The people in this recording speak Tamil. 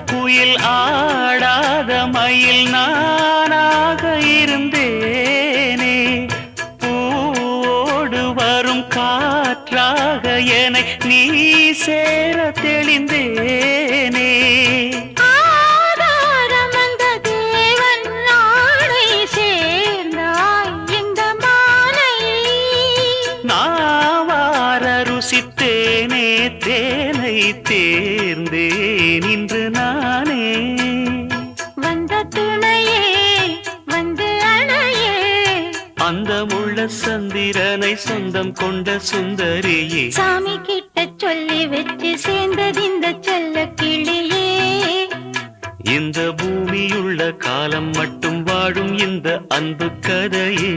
குயில் ஆடாத மயில் நானாக இருந்தேனே பூவோடு வரும் காற்றாக என்னை நீ சேர தெளிந்தேனே ருசித்தேனே தேனை தேர்ந்தேன் இன்று நானே வந்த துணையே வந்து அணையே அந்த முள்ள சந்திரனை சொந்தம் கொண்ட சுந்தரியே சாமி கிட்ட சொல்லி வச்சு சேர்ந்தது இந்த செல்ல கிளியே இந்த பூமியுள்ள காலம் மட்டும் வாழும் இந்த அன்பு கதையே